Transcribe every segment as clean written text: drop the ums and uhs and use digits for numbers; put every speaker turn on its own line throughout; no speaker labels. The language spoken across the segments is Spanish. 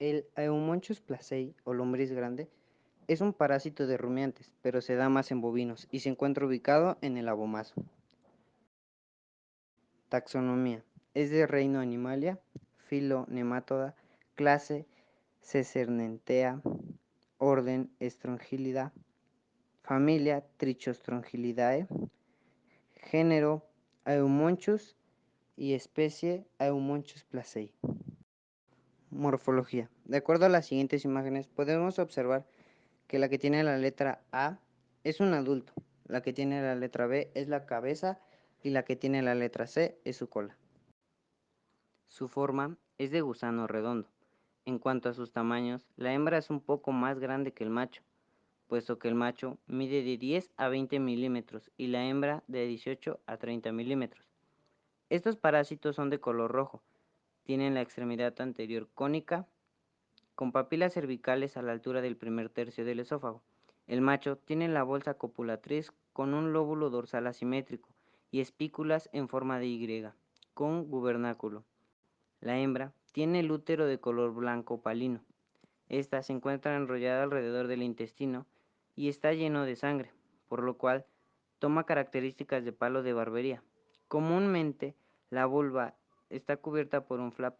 El Eumonchus placei o lombriz grande es un parásito de rumiantes, pero se da más en bovinos y se encuentra ubicado en el abomazo. Taxonomía. Es de reino Animalia, filo Nematoda, clase Cecernentea, orden Strongylida, familia Trichostrongylidae, género Eumonchus y especie Eumonchus placei. Morfología. De acuerdo a las siguientes imágenes, podemos observar que la que tiene la letra A es un adulto, la que tiene la letra B es la cabeza y la que tiene la letra C es su cola. Su forma es de gusano redondo. En cuanto a sus tamaños, la hembra es un poco más grande que el macho, puesto que el macho mide de 10 a 20 milímetros y la hembra de 18 a 30 milímetros. Estos parásitos son de color rojo, tienen la extremidad anterior cónica, con papilas cervicales a la altura del primer tercio del esófago. El macho tiene la bolsa copulatriz con un lóbulo dorsal asimétrico y espículas en forma de Y, con gubernáculo. La hembra tiene el útero de color blanco opalino. Esta se encuentra enrollada alrededor del intestino y está lleno de sangre, por lo cual toma características de palo de barbería. Comúnmente, la vulva está cubierta por un flap.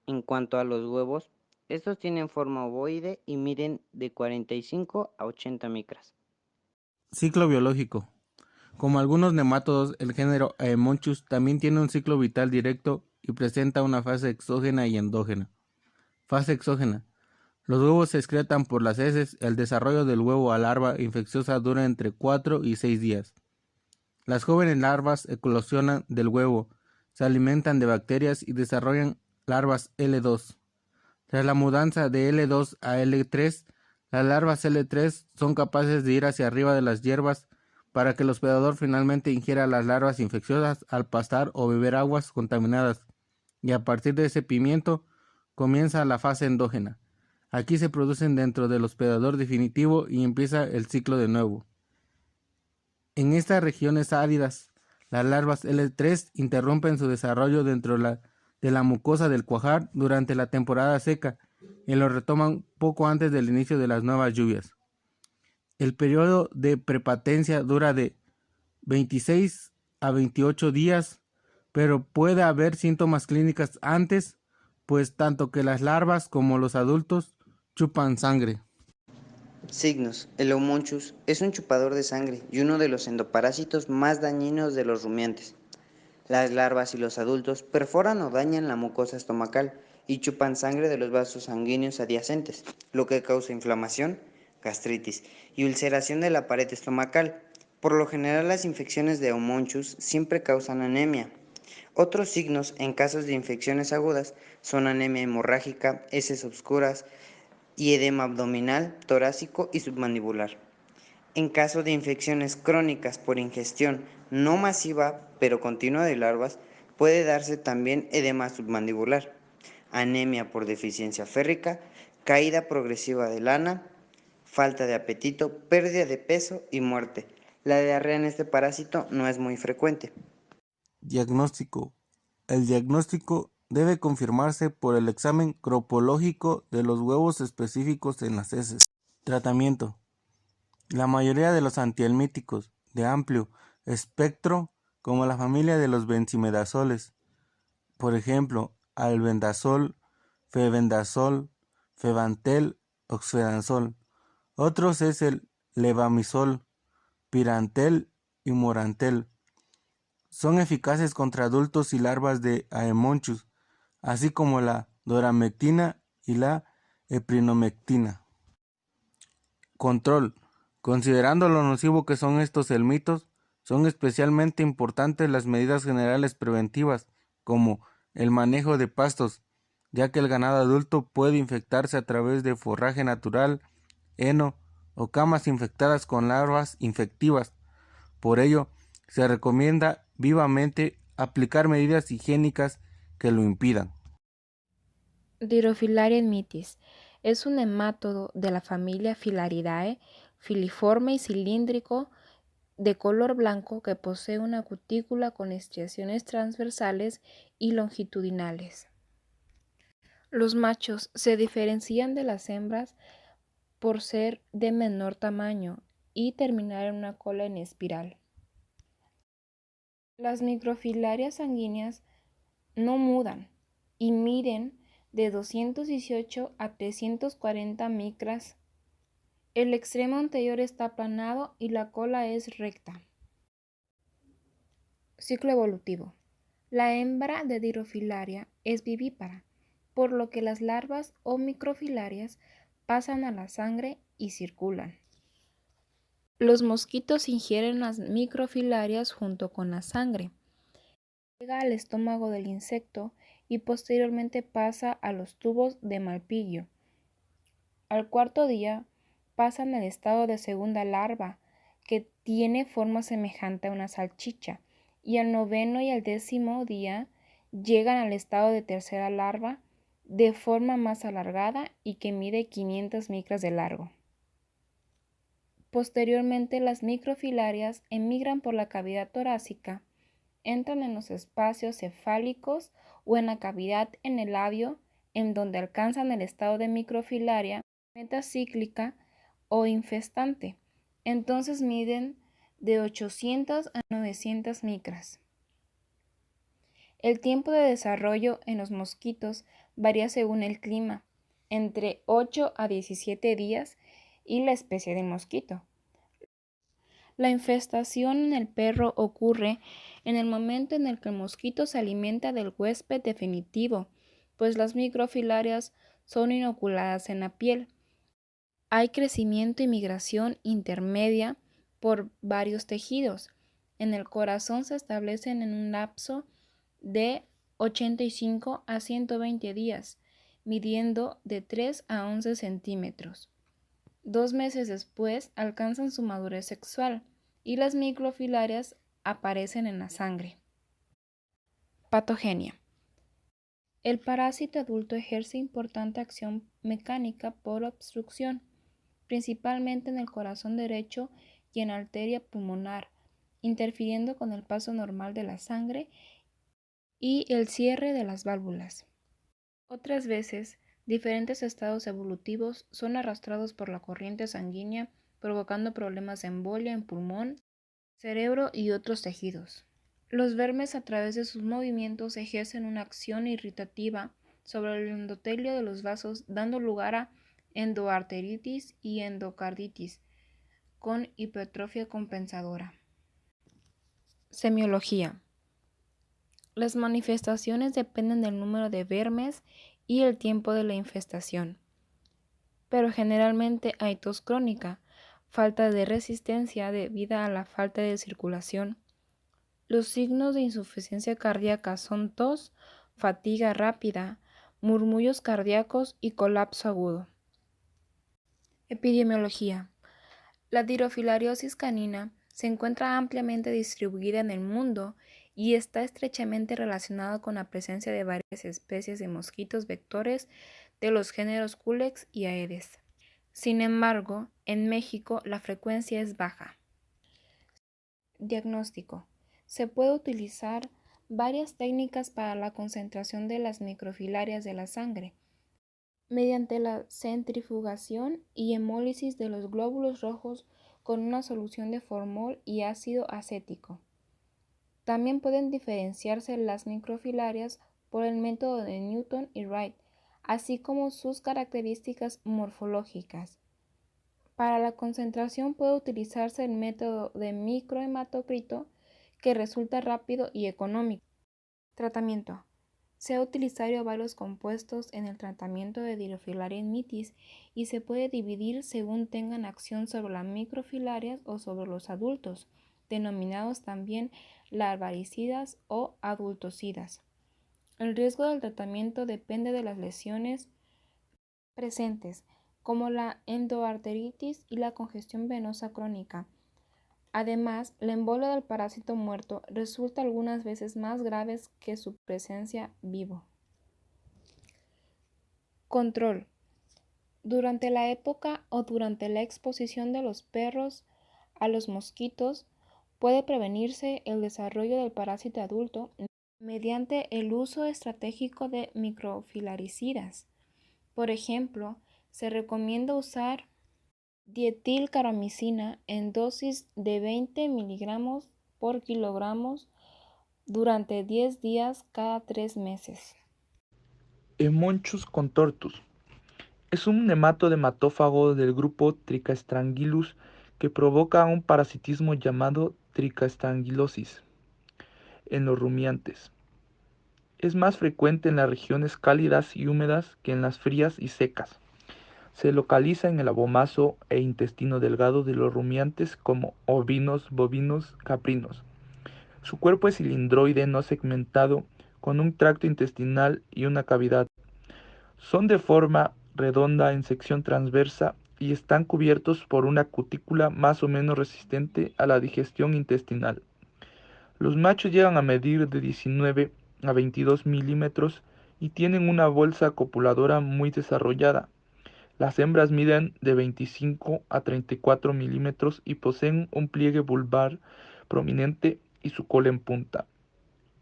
En cuanto a los huevos, estos tienen forma ovoide y miden de 45 a 80 micras.
Ciclo biológico. Como algunos nemátodos, el género Aemonchus también tiene un ciclo vital directo y presenta una fase exógena y endógena. Fase exógena. Los huevos se excretan por las heces. El desarrollo del huevo a larva infecciosa dura entre 4 y 6 días. Las jóvenes larvas eclosionan del huevo, se alimentan de bacterias y desarrollan larvas L2. Tras la mudanza de L2 a L3, las larvas L3 son capaces de ir hacia arriba de las hierbas para que el hospedador finalmente ingiera las larvas infecciosas al pastar o beber aguas contaminadas, y a partir de ese pimiento comienza la fase endógena. Aquí se producen dentro del hospedador definitivo y empieza el ciclo de nuevo. En estas regiones áridas, las larvas L3 interrumpen su desarrollo dentro de la mucosa del cuajar durante la temporada seca y lo retoman poco antes del inicio de las nuevas lluvias. El periodo de prepatencia dura de 26 a 28 días, pero puede haber síntomas clínicos antes, pues tanto que las larvas como los adultos chupan sangre.
Signos. El Eumonchus es un chupador de sangre y uno de los endoparásitos más dañinos de los rumiantes. Las larvas y los adultos perforan o dañan la mucosa estomacal y chupan sangre de los vasos sanguíneos adyacentes, lo que causa inflamación, gastritis y ulceración de la pared estomacal. Por lo general, las infecciones de Eumonchus siempre causan anemia. Otros signos en casos de infecciones agudas son anemia hemorrágica, heces obscuras y edema abdominal, torácico y submandibular. En caso de infecciones crónicas por ingestión no masiva pero continua de larvas, puede darse también edema submandibular, anemia por deficiencia férrica, caída progresiva de lana, falta de apetito, pérdida de peso y muerte. La diarrea en este parásito no es muy frecuente.
Diagnóstico. El diagnóstico debe confirmarse por el examen cropológico de los huevos específicos en las heces. Tratamiento. La mayoría de los antihelmínticos de amplio espectro, como la familia de los benzimetazoles, por ejemplo, albendazol, febendazol, febantel, oxfenazol. Otros es el levamisol, pirantel y morantel. Son eficaces contra adultos y larvas de Aemonchus, así como la doramectina y la eprinomectina. Control. Considerando lo nocivo que son estos helmitos, son especialmente importantes las medidas generales preventivas, como el manejo de pastos, ya que el ganado adulto puede infectarse a través de forraje natural, heno o camas infectadas con larvas infectivas. Por ello, se recomienda vivamente aplicar medidas higiénicas que lo impidan.
Dirofilaria mitis es un nemátodo de la familia Filaridae, filiforme y cilíndrico, de color blanco que posee una cutícula con estriaciones transversales y longitudinales. Los machos se diferencian de las hembras por ser de menor tamaño y terminar en una cola en espiral. Las microfilarias sanguíneas no mudan y miden de 218 a 340 micras. El extremo anterior está aplanado y la cola es recta. Ciclo evolutivo. La hembra de Dirofilaria es vivípara, por lo que las larvas o microfilarias pasan a la sangre y circulan. Los mosquitos ingieren las microfilarias junto con la sangre. Llega al estómago del insecto y posteriormente pasa a los tubos de Malpighi. Al cuarto día pasan al estado de segunda larva, que tiene forma semejante a una salchicha, y al noveno y al 10º día llegan al estado de tercera larva, de forma más alargada y que mide 500 micras de largo. Posteriormente, las microfilarias emigran por la cavidad torácica, entran en los espacios cefálicos o en la cavidad en el labio, en donde alcanzan el estado de microfilaria metacíclica o infestante. Entonces miden de 800 a 900 micras. El tiempo de desarrollo en los mosquitos varía según el clima, entre 8 a 17 días y la especie de mosquito. La infestación en el perro ocurre en el momento en el que el mosquito se alimenta del huésped definitivo, pues las microfilarias son inoculadas en la piel. Hay crecimiento y migración intermedia por varios tejidos. En el corazón se establecen en un lapso de 85 a 120 días, midiendo de 3 a 11 centímetros. 2 meses después alcanzan su madurez sexual y las microfilarias aparecen en la sangre. Patogenia. El parásito adulto ejerce importante acción mecánica por obstrucción, principalmente en el corazón derecho y en la arteria pulmonar, interfiriendo con el paso normal de la sangre y el cierre de las válvulas. Otras veces, diferentes estados evolutivos son arrastrados por la corriente sanguínea, provocando problemas de embolia en pulmón, cerebro y otros tejidos. Los vermes, a través de sus movimientos, ejercen una acción irritativa sobre el endotelio de los vasos, dando lugar a endoarteritis y endocarditis, con hipertrofia compensadora. Semiología. Las manifestaciones dependen del número de vermes y el tiempo de la infestación, pero generalmente hay tos crónica, falta de resistencia debida a la falta de circulación. Los signos de insuficiencia cardíaca son tos, fatiga rápida, murmullos cardíacos y colapso agudo. Epidemiología. La dirofilariosis canina se encuentra ampliamente distribuida en el mundo y está estrechamente relacionada con la presencia de varias especies de mosquitos vectores de los géneros Culex y Aedes. Sin embargo, en México la frecuencia es baja. Diagnóstico. Se puede utilizar varias técnicas para la concentración de las microfilarias de la sangre, mediante la centrifugación y hemólisis de los glóbulos rojos con una solución de formol y ácido acético. También pueden diferenciarse las microfilarias por el método de Newton y Wright, así como sus características morfológicas. Para la concentración puede utilizarse el método de microhematocrito, que resulta rápido y económico. Tratamiento. Se ha utilizado varios compuestos en el tratamiento de Dirofilaria mitis y se puede dividir según tengan acción sobre las microfilarias o sobre los adultos, denominados también larvaricidas o adultocidas. El riesgo del tratamiento depende de las lesiones presentes, como la endoarteritis y la congestión venosa crónica. Además, la embolia del parásito muerto resulta algunas veces más graves que su presencia vivo. Control. Durante la época o durante la exposición de los perros a los mosquitos, puede prevenirse el desarrollo del parásito adulto mediante el uso estratégico de microfilaricidas. Por ejemplo, se recomienda usar dietilcaramicina en dosis de 20 miligramos por kilogramos durante 10 días cada 3 meses.
Emonchus contortus es un nematófago del grupo Tricastrangulus que provoca un parasitismo llamado tricastrangilosis en los rumiantes. Es más frecuente en las regiones cálidas y húmedas que en las frías y secas. Se localiza en el abomaso e intestino delgado de los rumiantes como ovinos, bovinos, caprinos. Su cuerpo es cilindroide no segmentado, con un tracto intestinal y una cavidad. Son de forma redonda en sección transversa y están cubiertos por una cutícula más o menos resistente a la digestión intestinal. Los machos llegan a medir de 19 a 22 milímetros y tienen una bolsa copuladora muy desarrollada. Las hembras miden de 25 a 34 milímetros y poseen un pliegue vulvar prominente y su cola en punta.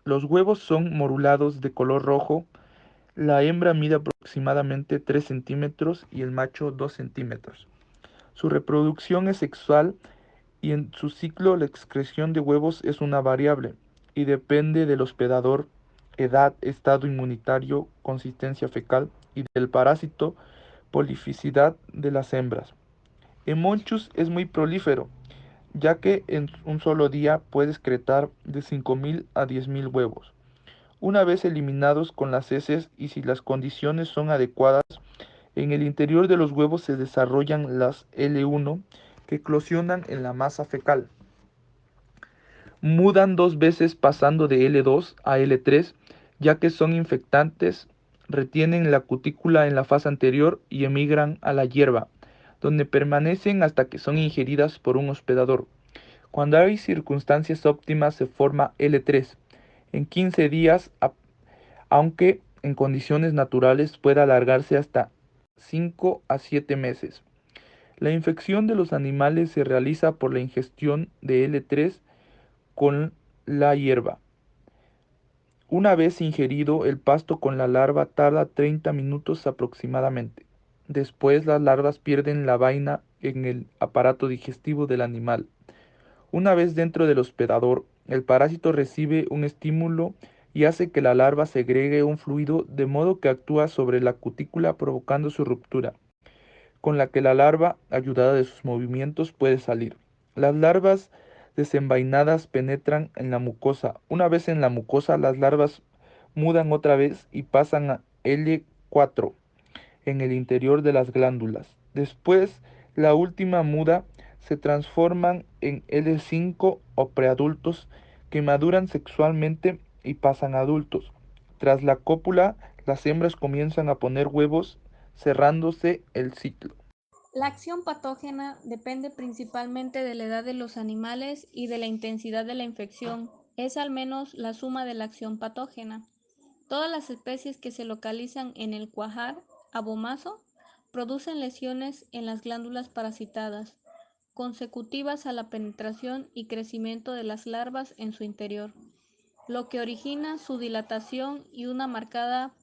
Los huevos son morulados de color rojo. La hembra mide aproximadamente 3 centímetros y el macho 2 centímetros. Su reproducción es sexual y en su ciclo la excreción de huevos es una variable y depende del hospedador, edad, estado inmunitario, consistencia fecal y del parásito, polificidad de las hembras. Emonchus es muy prolífero, ya que en un solo día puede excretar de 5.000 a 10.000 huevos. Una vez eliminados con las heces y si las condiciones son adecuadas, en el interior de los huevos se desarrollan las L1 que eclosionan en la masa fecal. Mudan dos veces pasando de L2 a L3, ya que son infectantes, retienen la cutícula en la fase anterior y emigran a la hierba, donde permanecen hasta que son ingeridas por un hospedador. Cuando hay circunstancias óptimas se forma L3 en 15 días, aunque en condiciones naturales puede alargarse hasta 5 a 7 meses. La infección de los animales se realiza por la ingestión de L3 con la hierba. Una vez ingerido, el pasto con la larva tarda 30 minutos aproximadamente. Después las larvas pierden la vaina en el aparato digestivo del animal. Una vez dentro del hospedador, el parásito recibe un estímulo y hace que la larva segregue un fluido de modo que actúa sobre la cutícula provocando su ruptura, con la que la larva, ayudada de sus movimientos, puede salir. Las larvas desenvainadas penetran en la mucosa. Una vez en la mucosa, las larvas mudan otra vez y pasan a L4 en el interior de las glándulas. Después, la última muda se transforman en L5 o preadultos que maduran sexualmente y pasan a adultos. Tras la cópula, las hembras comienzan a poner huevos, cerrándose el ciclo.
La acción patógena depende principalmente de la edad de los animales y de la intensidad de la infección. Es al menos la suma de la acción patógena. Todas las especies que se localizan en el cuajar abomaso producen lesiones en las glándulas parasitadas, consecutivas a la penetración y crecimiento de las larvas en su interior, lo que origina su dilatación y una marcada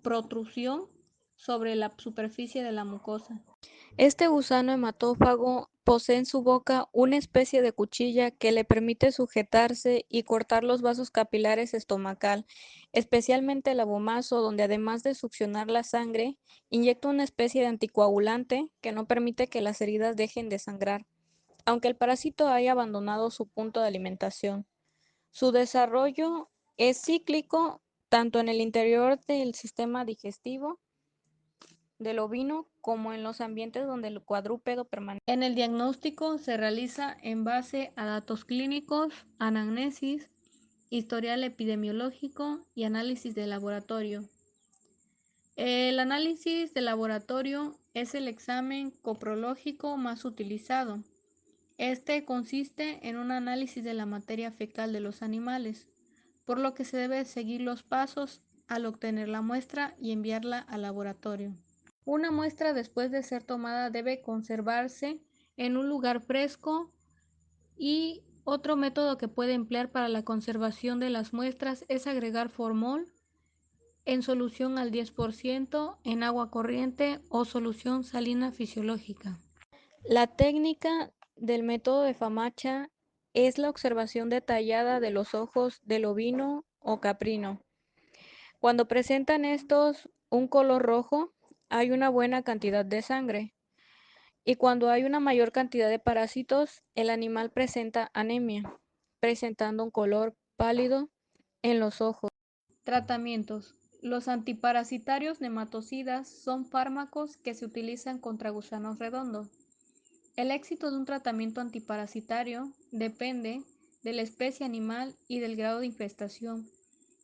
protrusión sobre la superficie de la mucosa. Este gusano hematófago posee en su boca una especie de cuchilla que le permite sujetarse y cortar los vasos capilares estomacal, especialmente el abomaso, donde además de succionar la sangre, inyecta una especie de anticoagulante que no permite que las heridas dejen de sangrar, aunque el parásito haya abandonado su punto de alimentación. Su desarrollo es cíclico tanto en el interior del sistema digestivo del ovino como en los ambientes donde el cuadrúpedo permanece. En el diagnóstico se realiza en base a datos clínicos, anamnesis, historial epidemiológico y análisis de laboratorio. El análisis de laboratorio es el examen coprológico más utilizado. Este consiste en un análisis de la materia fecal de los animales, por lo que se debe seguir los pasos al obtener la muestra y enviarla al laboratorio. Una muestra después de ser tomada debe conservarse en un lugar fresco y Otro método que puede emplear para la conservación de las muestras es agregar formol en solución al 10% en agua corriente o solución salina fisiológica. La técnica del método de Famacha es la observación detallada de los ojos del ovino o caprino. Cuando presentan estos un color rojo, hay una buena cantidad de sangre. Y cuando hay una mayor cantidad de parásitos, el animal presenta anemia, presentando un color pálido en los ojos. Tratamientos. Los antiparasitarios nematocidas son fármacos que se utilizan contra gusanos redondos. El éxito de un tratamiento antiparasitario depende de la especie animal y del grado de infestación,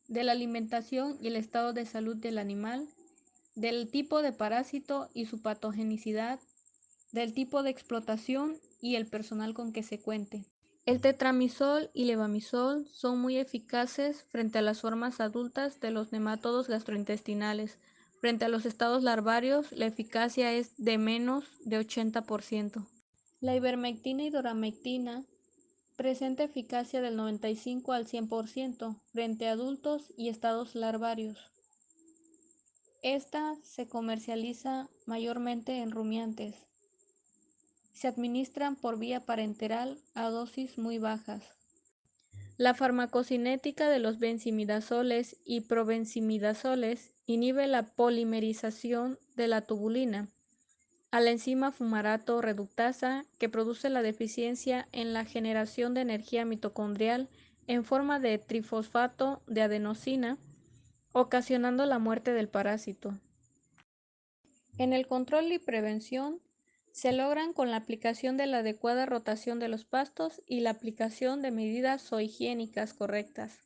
de la alimentación y el estado de salud del animal, del tipo de parásito y su patogenicidad, del tipo de explotación y el personal con que se cuente. El tetramizol y levamisol son muy eficaces frente a las formas adultas de los nemátodos gastrointestinales. Frente a los estados larvarios, la eficacia es de menos de 80%. La ivermectina y doramectina presenta eficacia del 95 al 100% frente a adultos y estados larvarios. Esta se comercializa mayormente en rumiantes. Se administran por vía parenteral a dosis muy bajas. La farmacocinética de los benzimidazoles y provenzimidazoles inhibe la polimerización de la tubulina a la enzima fumarato reductasa que produce la deficiencia en la generación de energía mitocondrial en forma de trifosfato de adenosina, ocasionando la muerte del parásito. En el control y prevención se logran con la aplicación de la adecuada rotación de los pastos y la aplicación de medidas zoohigiénicas correctas.